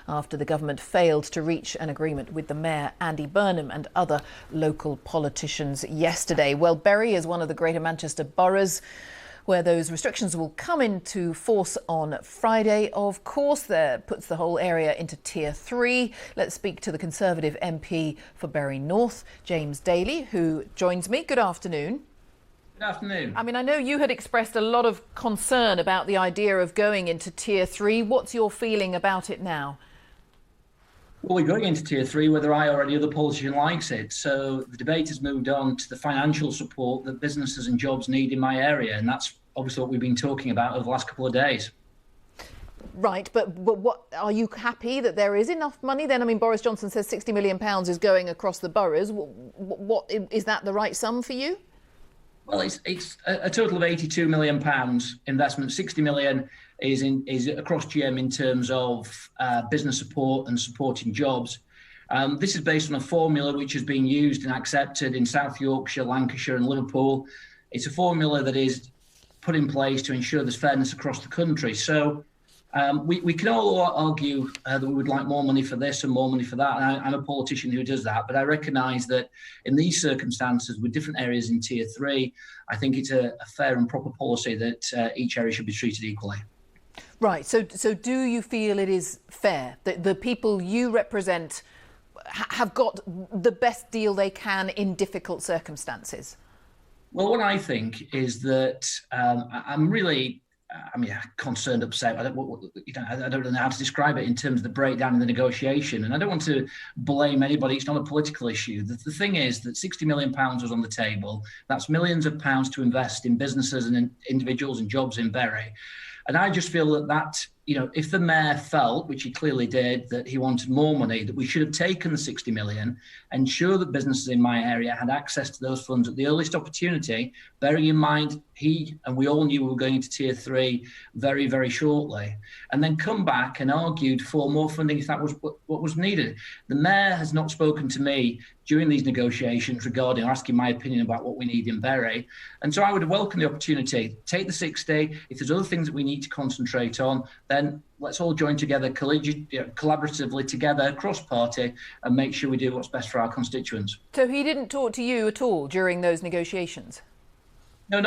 after the government failed to reach an agreement with the Mayor, Andy Burnham, and other local politicians yesterday. Well, Bury is one of the Greater Manchester boroughs where those restrictions will come into force on Friday. Of course, that puts the whole area into Tier 3. Let's speak to the Conservative MP for Bury North, James Daly, who joins me. Good afternoon. Good afternoon. I mean, I know you had expressed a lot of concern about the idea of going into Tier 3. What's your feeling about it now? Well, we're going into Tier 3 whether I or any other politician likes it. So the debate has moved on to the financial support that businesses and jobs need in my area. And that's obviously what we've been talking about over the last couple of days. Right, but what are you happy that there is enough money then? I mean, Boris Johnson says £60 million is going across the boroughs. What is that the right sum for you? Well, it's a total of £82 million investment. 60 million is across GM in terms of business support and supporting jobs. This is based on a formula which has been used and accepted in South Yorkshire, Lancashire and Liverpool. It's a formula that is put in place to ensure there's fairness across the country. So we can all argue that we would like more money for this and more money for that. And I'm a politician who does that, but I recognise that in these circumstances with different areas in Tier 3, I think it's a fair and proper policy that each area should be treated equally. Right, so do you feel it is fair that the people you represent have got the best deal they can in difficult circumstances? Well, what I think is that I'm really concerned, upset. I don't know how to describe it in terms of the breakdown in the negotiation. And I don't want to blame anybody. It's not a political issue. The thing is that £60 million was on the table. That's millions of pounds to invest in businesses and in individuals and jobs in Bury. And I just feel that if the Mayor felt, which he clearly did, that he wanted more money, that we should have taken the 60 million, ensure that businesses in my area had access to those funds at the earliest opportunity, bearing in mind he and we all knew we were going into Tier 3 very, very shortly, and then come back and argued for more funding if that was what was needed. The Mayor has not spoken to me during these negotiations regarding or asking my opinion about what we need in Bury. And so I would welcome the opportunity, take the 60. If there's other things that we need to concentrate on, then let's all join together collaboratively together, cross-party, and make sure we do what's best for our constituents. So he didn't talk to you at all during those negotiations? No,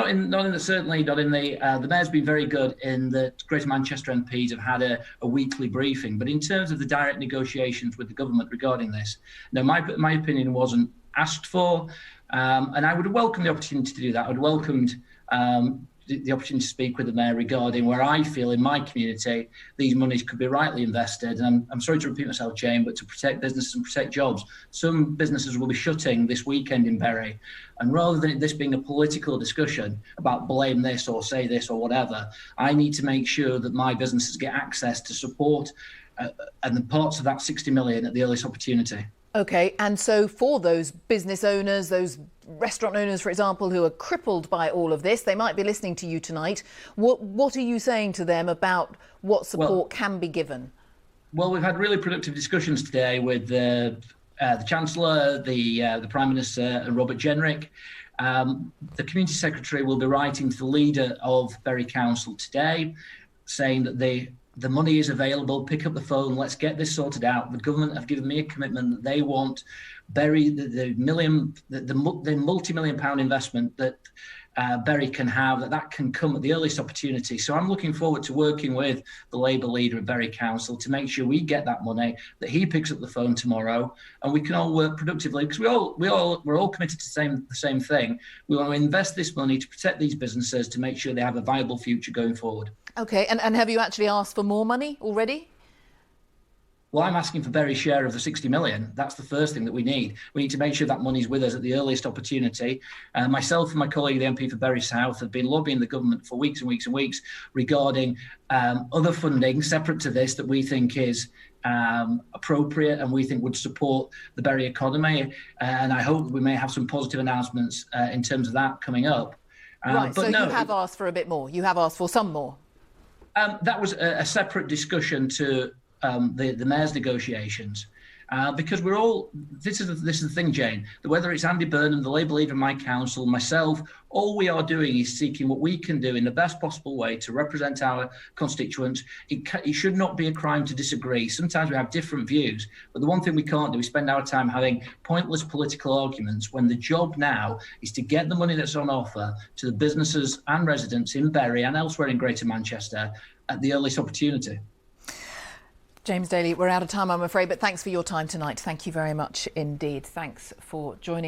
certainly not in the Mayor's been very good in that Greater Manchester MPs have had a weekly briefing. But in terms of the direct negotiations with the government regarding this, no, my opinion wasn't asked for. And I would have welcomed the opportunity to do that. I would have welcomed the opportunity to speak with the Mayor regarding where I feel in my community these monies could be rightly invested. And I'm sorry to repeat myself, Jane, but to protect businesses and protect jobs. Some businesses will be shutting this weekend in Bury. And rather than this being a political discussion about blame this or say this or whatever, I need to make sure that my businesses get access to support and the parts of that 60 million at the earliest opportunity. OK, and so for those business owners, those restaurant owners, for example, who are crippled by all of this, they might be listening to you tonight. What are you saying to them about what support can be given? Well, we've had really productive discussions today with the Chancellor, the Prime Minister and Robert Jenrick. The Community Secretary will be writing to the leader of Bury Council today, saying that the money is available, pick up the phone, let's get this sorted out. The government have given me a commitment that they want Bury, the multi-million pound investment that Bury can have, that can come at the earliest opportunity. So I'm looking forward to working with the Labour leader of Bury Council to make sure we get that money, that he picks up the phone tomorrow, and we can all work productively because we're all committed to the same thing. We want to invest this money to protect these businesses, to make sure they have a viable future going forward. OK, and have you actually asked for more money already? Well, I'm asking for Bury's share of the 60 million. That's the first thing that we need. We need to make sure that money's with us at the earliest opportunity. Myself and my colleague, the MP for Bury South, have been lobbying the government for weeks and weeks and weeks regarding other funding separate to this that we think is appropriate and we think would support the Bury economy. And I hope we may have some positive announcements in terms of that coming up. Right, but so no, you have asked for a bit more. You have asked for some more. That was a separate discussion to the Mayor's negotiations. because we're all, this is the thing, Jane, that whether it's Andy Burnham, the Labour leader in my council, myself, all we are doing is seeking what we can do in the best possible way to represent our constituents. It should not be a crime to disagree. Sometimes we have different views, but the one thing we can't do is spend our time having pointless political arguments when the job now is to get the money that's on offer to the businesses and residents in Bury and elsewhere in Greater Manchester at the earliest opportunity. James Daly, we're out of time, I'm afraid, but thanks for your time tonight. Thank you very much indeed. Thanks for joining.